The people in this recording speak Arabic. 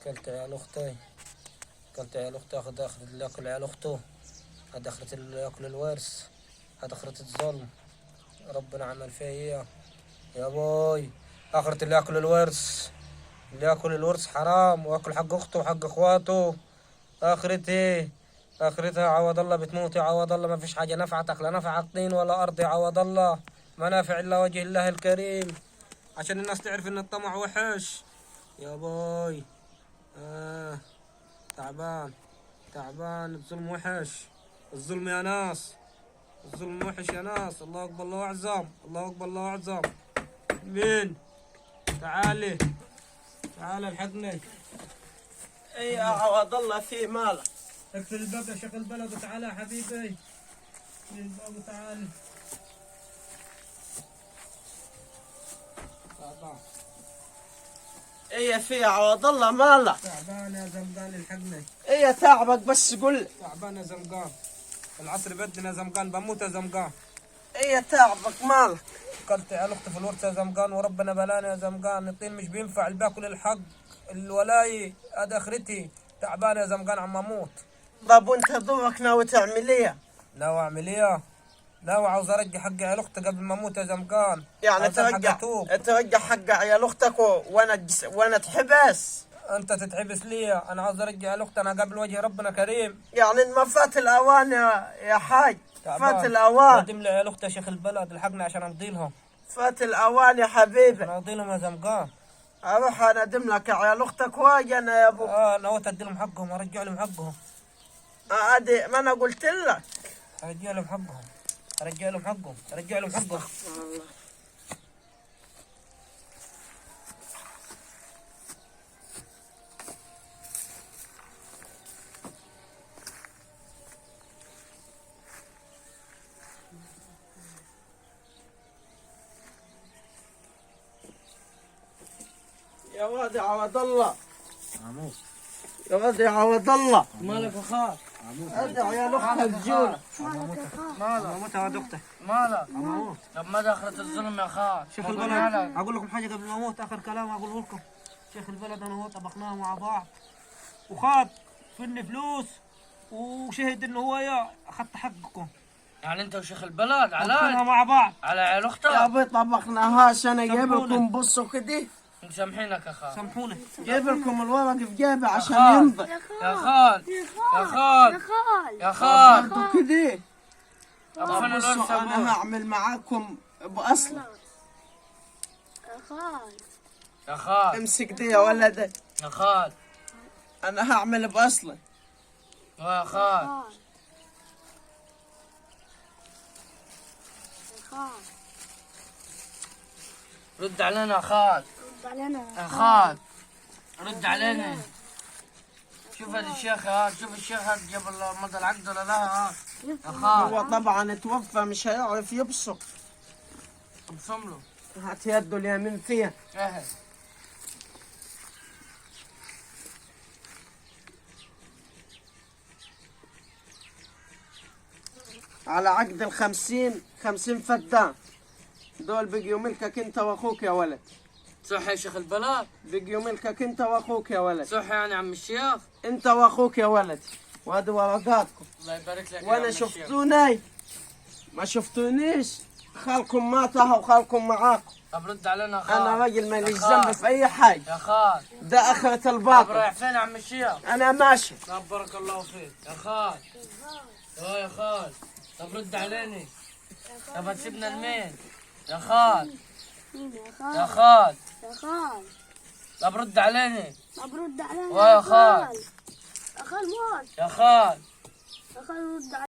كلت عيال اختي، كلت عيال اختي، اخذ اللي ياكل عيال اخته. هذا اخرة اللي ياكل الورث، هذا اخرة الظلم. ربنا عمل فيها ايه يا بوي؟ اخرة اللي ياكل الورث، اللي ياكل الورث حرام وياكل حق اخته وحق اخواته. اخرتي، اخرتها عوض الله بتموت يا عوض الله. ما فيش حاجة نفعتك، لا نفعك طين ولا ارض يا عوض الله. منافع الا وجه الله الكريم، عشان الناس تعرف ان الطمع وحش يا بوي. تعبان، تعبان. الظلم وحش، الظلم يا ناس، الظلم وحش يا ناس. الله اكبر، الله اعظم، الله اكبر، الله اعظم. مين؟ تعالي، تعالي الحقني. اي يا عوض الله في مالك؟ اقفل الباب يا شيخ البلد وتعالى يا حبيبي. اقفل الباب وتعالي. تعبان. اي في يا عوض الله مالك؟ تعبان يا زمقان الحقني. اي تعبك بس قل لي. تعبان يا زمقان، العصر بدنا يا زمقان، بموت يا زمقان. اي تعبك مالك؟ قلت عيال اختي في الورثه يا زمقان، وربنا بلانا يا زمقان. الطين مش بينفع، اللي باكل الحق الولاي. هذا اخرتي. تعبان يا زمقان، عم اموت. طب وانت دوبك ناوي تعمل ايه؟ ناوي اعمل ايه؟ ناوي عاوز ارجع حق عيال اختي قبل ما اموت يا زمقان. يعني ترجع حق عيال اختك وانا اتحبس؟ انت تتحبس ليه؟ انا عاوز ارجع عيال اختي، انا قبل وجه ربنا كريم. يعني ما فات الاوان يا حاج؟ تعبان. فات الاوان. قدم لي عيال اختي يا شيخ البلد، الحقني عشان امضي لهم. فات الاوان يا حبيبي. انا امضي لهم يا زمقان. اروح انادم لك عيال اختك واجي انا يا ابو. نويت ادي لهم حقهم، ارجع لهم حقهم. عادي، ما انا قلت لك ارجع لهم حقهم، ارجع لهم حقهم، ارجع لهم حقهم. يا واد يا عوض الله. عمود. يا واد يا عوض الله. مالك اخاك؟ هذا عيال اختك جونا. مالك يا واد اختك؟ مالك؟ اموت. طب ما دخلت الظلم يا خال؟ شيخ البلد، اقول لكم حاجه قبل ما اموت، اخر كلام اقوله لكم. شيخ البلد انا وهو طبخناه مع بعض، وخد فني فلوس، وشهد انه هو اخذت حقكم. يعني انت وشيخ البلد طبخناها على مع بعض. على عيال اختك؟ يا ابوي طبخناهاش انا، جايب سامحوني. لكم بصوا كده، مسامحينك يا خال. سامحوني. جايب لكم الورق في جيبي عشان خال. ينضف. يا خال، يا خال، يا خال. برضو كده. طب فين الورثة بصوا انا ابوي؟ هعمل معاكم باصله. يا خال، امسك دي يا ولد، يا خال، انا هعمل باصله. يا خال. رد علينا يا خال، يا خال، رد علينا. شوف هذا الشيخ، شوف الشيخ هذا جاب مضى العقد ولا لا؟ يا خال. هو طبعا توفى مش هيعرف يبصق. ابصم له. هات يده اليمين فيها. اهل. على عقد 50 فدان دول بقيوا ملكك انت واخوك يا ولد. صح يا شيخ البلد؟ بقيوا ملكك انت واخوك يا ولد. صح يعني عم الشيخ؟ انت واخوك يا ولد، وهذه ورقاتكم. الله يبارك لك يا وانا عم الشيخ. شفتوني ما شفتونيش، خالكم ماتها وخالكم معاكم. طب رد علينا يا خال. انا راجل ماليش خال. ذنب في اي حاجه. يا خال. ده اخرة طب الباطل. رايح فين يا عم الشيخ؟ انا ماشي. طب بارك الله فيك يا خال. يا خال. طب رد عليني. طب هتسيبنا لمين؟ يا خال. يا خال. طب رد عليني. طب رد علينا يا خال. يا خال موت يا خال. يا خال رد علينا.